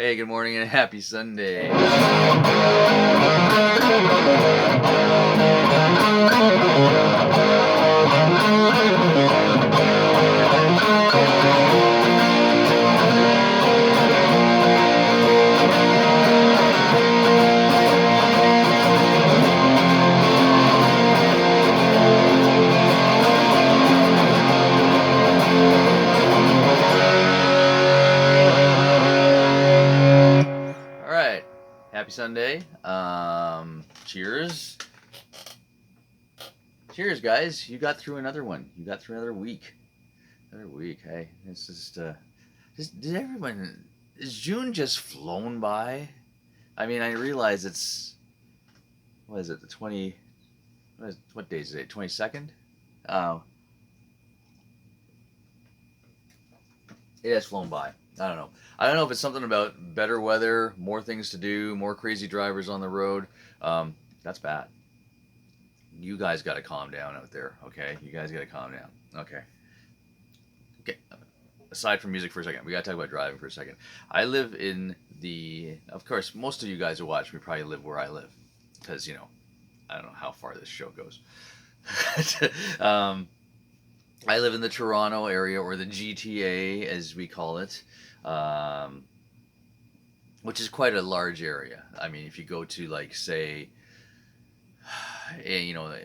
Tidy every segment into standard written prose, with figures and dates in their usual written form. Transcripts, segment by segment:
Hey, good morning and happy Sunday. All right. Happy Sunday. Cheers. Cheers, guys. You got through another one. You got through another week. Another week. Hey, it's just did everyone, is June just flown by? I mean, I realize it's, what is it, the 20, what day is it, 22nd? Oh, it has flown by. I don't know. I don't know if it's something about better weather, more things to do, more crazy drivers on the road. That's bad. You guys got to calm down out there, okay? You guys got to calm down. Okay. Okay. Aside from music for a second, we got to talk about driving for a second. I live in of course, most of you guys who watch me probably live where I live because, I don't know how far this show goes. um, I live in the Toronto area, or the GTA as we call it, um, which is quite a large area. I mean, if you go to, like, say,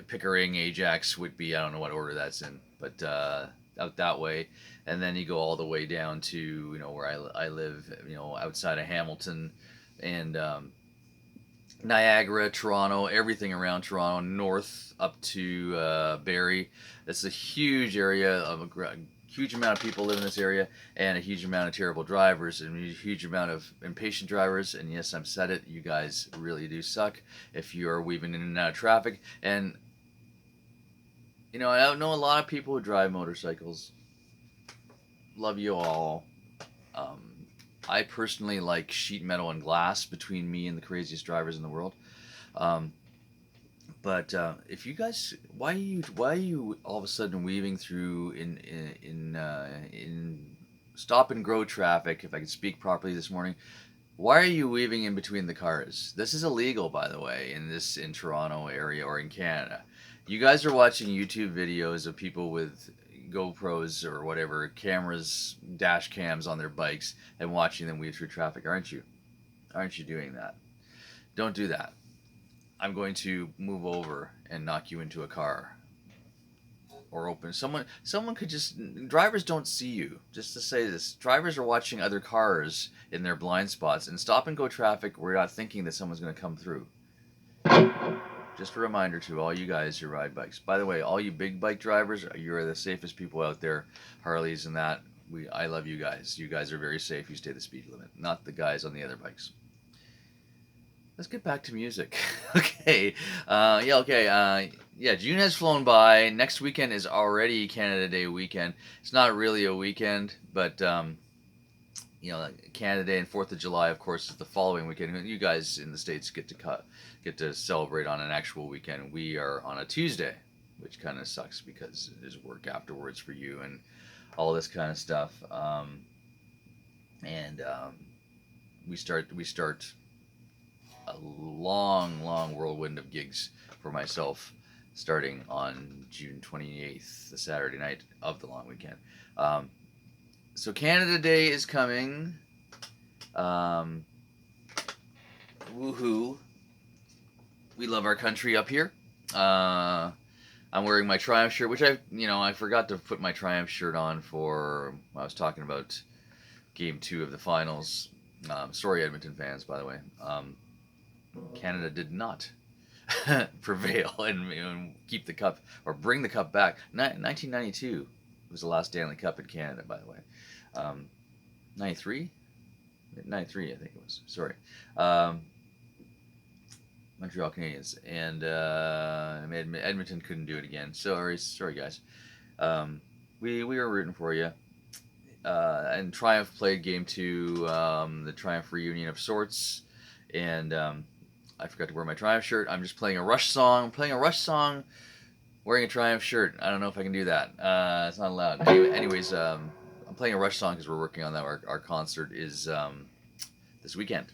Pickering, Ajax, Whitby, I don't know what order that's in, but out that way. And then you go all the way down to, where I live, outside of Hamilton and Niagara, Toronto, everything around Toronto, north up to Barrie. It's a huge area of a huge amount of people live in this area, and a huge amount of terrible drivers, and a huge amount of impatient drivers. And yes, I've said it. You guys really do suck if you are weaving in and out of traffic. And I know a lot of people who drive motorcycles. Love you all. Um, I personally like sheet metal and glass between me and the craziest drivers in the world. Um, but if you guys, why are you all of a sudden weaving through in stop and go traffic? If I could speak properly this morning, why are you weaving in between the cars? This is illegal, by the way, in Toronto area or in Canada. You guys are watching YouTube videos of people with GoPros or whatever cameras, dash cams on their bikes, and watching them weave through traffic, aren't you? Aren't you doing that? Don't do that. I'm going to move over and knock you into a car or open someone could just, drivers don't see you. Just to say this, drivers are watching other cars in their blind spots, and stop and go traffic, we're not thinking that someone's going to come through. Just a reminder to all you guys who ride bikes. By the way, all you big bike drivers, you're the safest people out there. Harleys and that, I love you guys. You guys are very safe. You stay the speed limit, not the guys on the other bikes. Let's get back to music. Okay. Okay. June has flown by. Next weekend is already Canada Day weekend. It's not really a weekend, but Canada Day and 4th of July, of course, is the following weekend. You guys in the States get to celebrate on an actual weekend. We are on a Tuesday, which kind of sucks because there's work afterwards for you and all this kind of stuff. And we start a long, long whirlwind of gigs for myself starting on June 28th, the Saturday night of the long weekend. So Canada Day is coming. Woohoo. We love our country up here. I'm wearing my Triumph shirt, which I forgot to put my Triumph shirt on for, I was talking about Game 2 of the finals. Sorry, Edmonton fans, by the way. Canada did not prevail and keep the cup or bring the cup back. 1992 was the last Stanley Cup in Canada, by the way. 93? 93, I think it was. Sorry. Montreal Canadiens. And Edmonton couldn't do it again. Sorry guys. We were rooting for you. And Triumph played Game 2, the Triumph reunion of sorts. And I forgot to wear my Triumph shirt. I'm just playing a Rush song. I'm playing a Rush song wearing a Triumph shirt. I don't know if I can do that. It's not allowed. Anyways, I'm playing a Rush song because we're working on that. Our concert is the this weekend.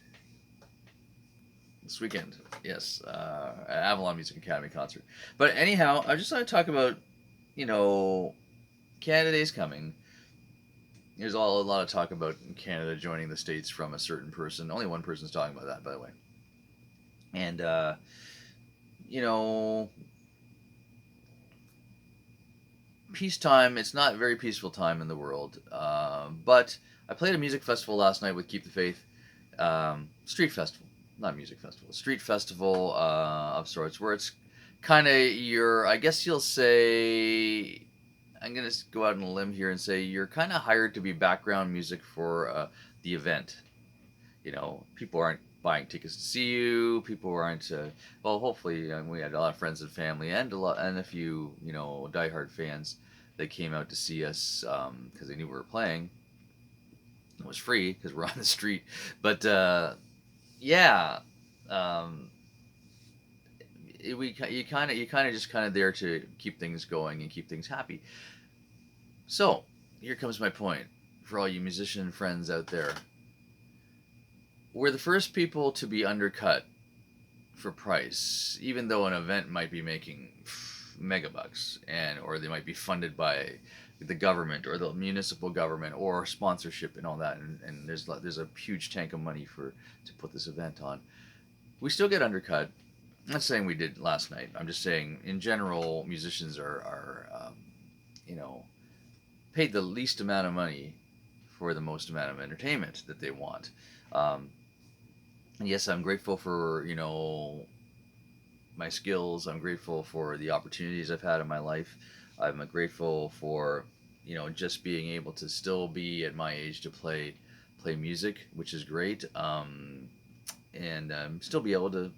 This weekend, yes, Avalon Music Academy concert. But anyhow, I just want to talk about, you know, Canada Day's coming. There's a lot of talk about Canada joining the States from a certain person. Only one person's talking about that, by the way. And, you know, peacetime, it's not a very peaceful time in the world. But I played a music festival last night with Keep the Faith. Street festival. Not music festival. Street festival of sorts, where it's kind of your, I guess you'll say, I'm going to go out on a limb here and say you're kind of hired to be background music for the event. You know, people aren't buying tickets to see you. People aren't. Well, hopefully, we had a lot of friends and family, and a few, diehard fans that came out to see us because they knew we were playing. It was free because we're on the street, but yeah, um, you kind of just kind of there to keep things going and keep things happy. So here comes my point for all you musician friends out there. We're the first people to be undercut for price, even though an event might be making megabucks, or they might be funded by the government or the municipal government or sponsorship and all that, and there's a huge tank of money to put this event on. We still get undercut. I'm not saying we did last night. I'm just saying in general, musicians are paid the least amount of money for the most amount of entertainment that they want. Um, and yes, I'm grateful for my skills. I'm grateful for the opportunities I've had in my life. I'm grateful for just being able to still be at my age to play music, which is great, and still be able to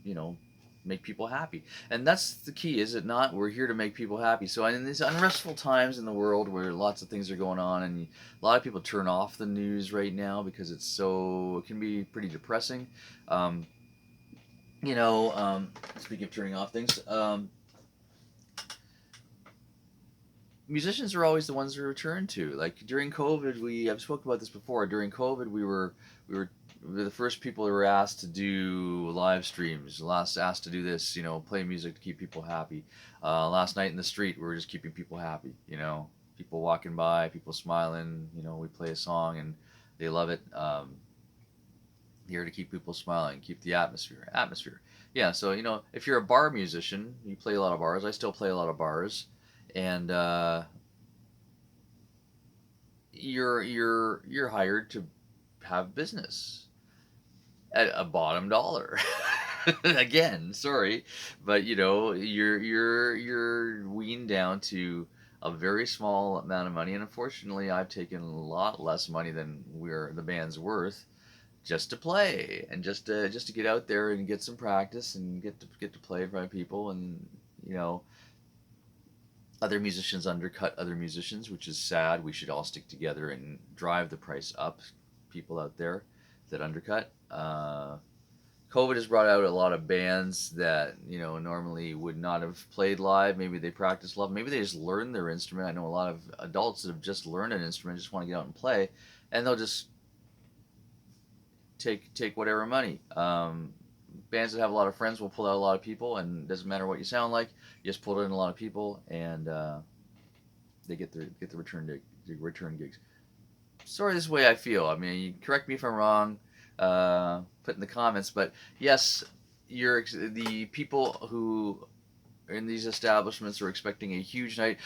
make people happy. And that's the key, is it not? We're here to make people happy. So in these unrestful times in the world where lots of things are going on, and a lot of people turn off the news right now because it can be pretty depressing. Um, Speaking of turning off things, musicians are always the ones to return to. Like during COVID, I've spoken about this before. During COVID, we were the first people who were asked to do live streams. Asked to do this, play music to keep people happy. Last night in the street, we were just keeping people happy. People walking by, people smiling. We play a song and they love it. Here to keep people smiling, keep the atmosphere. Yeah. So if you're a bar musician, you play a lot of bars. I still play a lot of bars, and you're hired to have business at a bottom dollar. Again, sorry, but you're weaned down to a very small amount of money, and unfortunately, I've taken a lot less money than the band's worth just to play and just to get out there and get some practice and get to play in front of people, and other musicians undercut other musicians, which is sad. We should all stick together and drive the price up. People out there that undercut. COVID has brought out a lot of bands that normally would not have played live. Maybe they practice live. Maybe they just learned their instrument. I know a lot of adults that have just learned an instrument, just want to get out and play, and they'll just take whatever money. Bands that have a lot of friends will pull out a lot of people, and it doesn't matter what you sound like. You just pull in a lot of people, and they get the return gigs. Sorry, this is the way I feel. I mean, you correct me if I'm wrong. Put in the comments, but yes, the people who are in these establishments are expecting a huge night.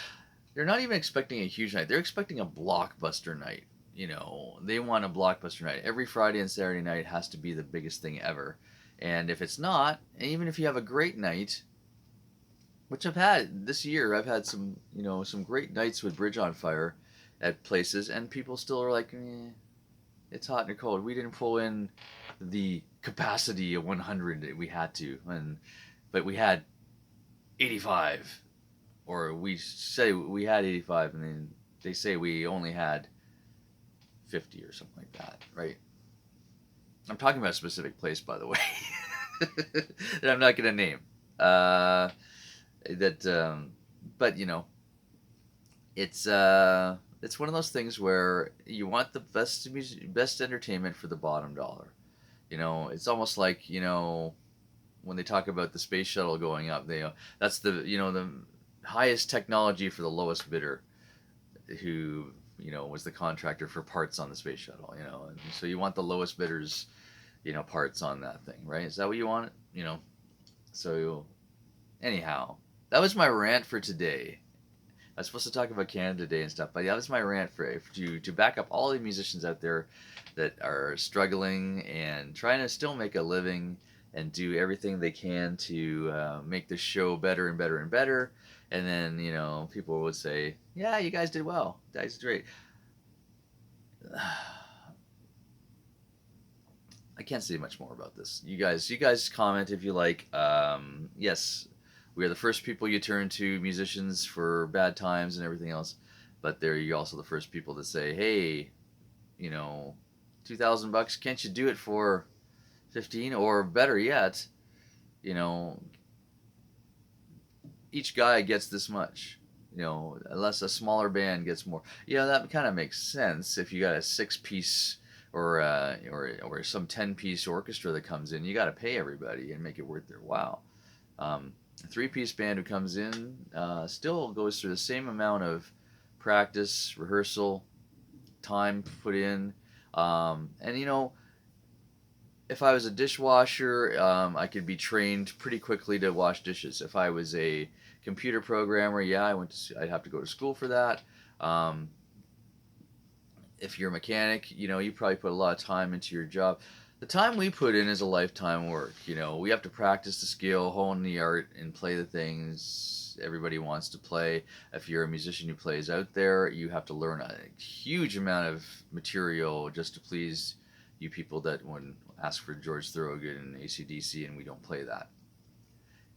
They're not even expecting a huge night. They're expecting a blockbuster night. They want a blockbuster night. Every Friday and Saturday night has to be the biggest thing ever. And if it's not, and even if you have a great night, which I've had this year, I've had some great nights with Bridge on Fire at places, and people still are like, it's hot and cold. We didn't pull in the capacity of 100 that we had to, but we had 85, or we say we had 85, and then they say we only had 50 or something like that, right? I'm talking about a specific place, by the way, that I'm not going to name. But it's one of those things where you want the best entertainment for the bottom dollar. It's almost like, when they talk about the space shuttle going up, that's the highest technology for the lowest bidder, who was the contractor for parts on the space shuttle. And so you want the lowest bidders, parts on that thing, right? Is that what you want? So anyhow, that was my rant for today. I was supposed to talk about Canada today and stuff, but yeah, that's my rant to back up all the musicians out there that are struggling and trying to still make a living and do everything they can to make the show better and better and better. And then people would say, "Yeah, you guys did well. You guys did great." I can't say much more about this. You guys comment if you like. Yes, we are the first people you turn to, musicians, for bad times and everything else. But they're also the first people to say, "Hey, you know, $2,000. Can't you do it for 15? Or better yet, you know, each guy gets this much. Unless a smaller band gets more. That kind of makes sense if you got a 6-piece or some 10-piece orchestra that comes in. You got to pay everybody and make it worth their while. A 3-piece band who comes in still goes through the same amount of practice, rehearsal, time put in, and if I was a dishwasher, I could be trained pretty quickly to wash dishes. If I was a computer programmer, yeah, I'd have to go to school for that. Um, if you're a mechanic, you probably put a lot of time into your job. The time we put in is a lifetime work. We have to practice the skill, hone the art, and play the things everybody wants to play. If you're a musician who plays out there, you have to learn a huge amount of material just to please you people that would ask for George Thorogood and AC/DC, and we don't play that.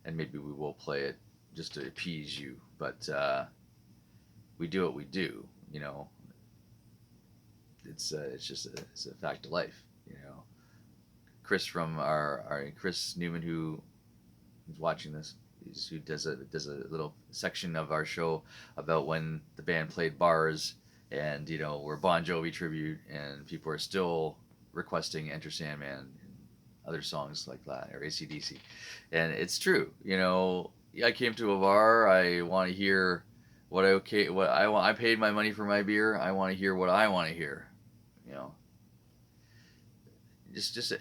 And maybe we will play it just to appease you, but we do what we do. It's a fact of life. Chris from our Chris Newman, who is watching this, who does a little section of our show about when the band played bars, and we're Bon Jovi tribute, and people are still requesting Enter Sandman and other songs like that, or AC/DC. And it's true. I came to a bar. I want to hear what I want. I paid my money for my beer. I want to hear what I want to hear. You know, just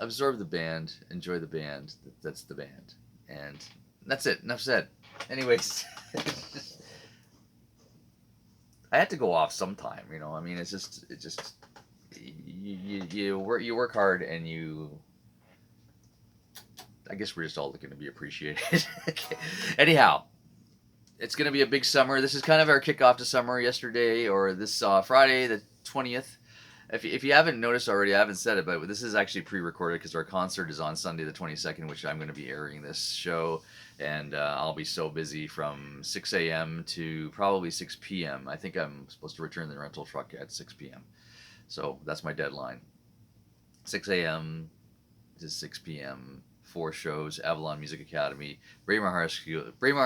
absorb the band, enjoy the band. That's the band, and that's it. Enough said. Anyways, I had to go off sometime. I mean, it's just you work hard, and I guess we're just all looking to be appreciated. Okay. Anyhow, it's going to be a big summer. This is kind of our kickoff to summer. Yesterday, or this Friday the 20th. If you haven't noticed already, I haven't said it, but this is actually pre-recorded because our concert is on Sunday the 22nd, which I'm going to be airing this show, and I'll be so busy from 6 a.m. to probably 6 p.m. I think I'm supposed to return the rental truck at 6 p.m. So that's my deadline. 6 a.m. to 6 p.m. 4 shows, Avalon Music Academy, Braemar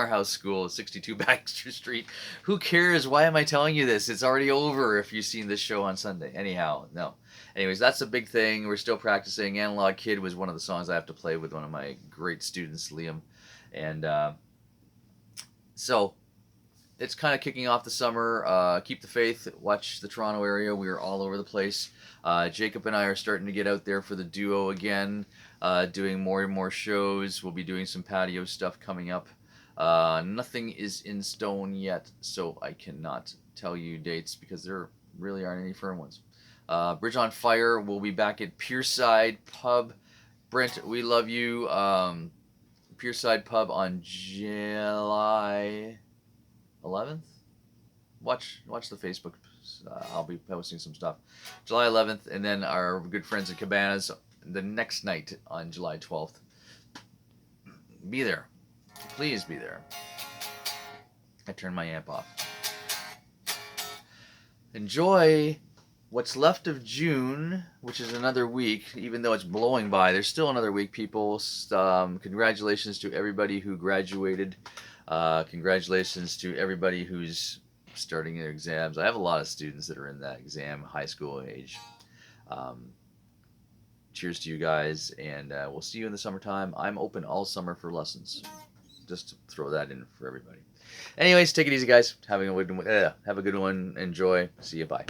House School, 62 Baxter Street. Who cares? Why am I telling you this? It's already over if you've seen this show on Sunday. Anyhow, no. Anyways, that's a big thing. We're still practicing. Analog Kid was one of the songs I have to play with one of my great students, Liam. And so it's kind of kicking off the summer. Keep the faith. Watch the Toronto area. We are all over the place. Jacob and I are starting to get out there for the duo again, doing more and more shows. We'll be doing some patio stuff coming up. Nothing is in stone yet, so I cannot tell you dates because there really aren't any firm ones. Bridge on Fire will be back at Pierside Pub. Brent, we love you. Pierside Pub on July 11th. Watch the Facebook. I'll be posting some stuff. July 11th, and then our good friends at Cabanas the next night on July 12th. Be there. Please be there. I turned my amp off. Enjoy what's left of June, which is another week. Even though it's blowing by, there's still another week, people. Congratulations to everybody who graduated. Congratulations to everybody who's starting their exams. I have a lot of students that are in that exam, high school age. cheers to you guys, and we'll see you in the summertime. I'm open all summer for lessons. Just to throw that in for everybody. Anyways, take it easy, guys. Have a good one. Enjoy. See you. Bye.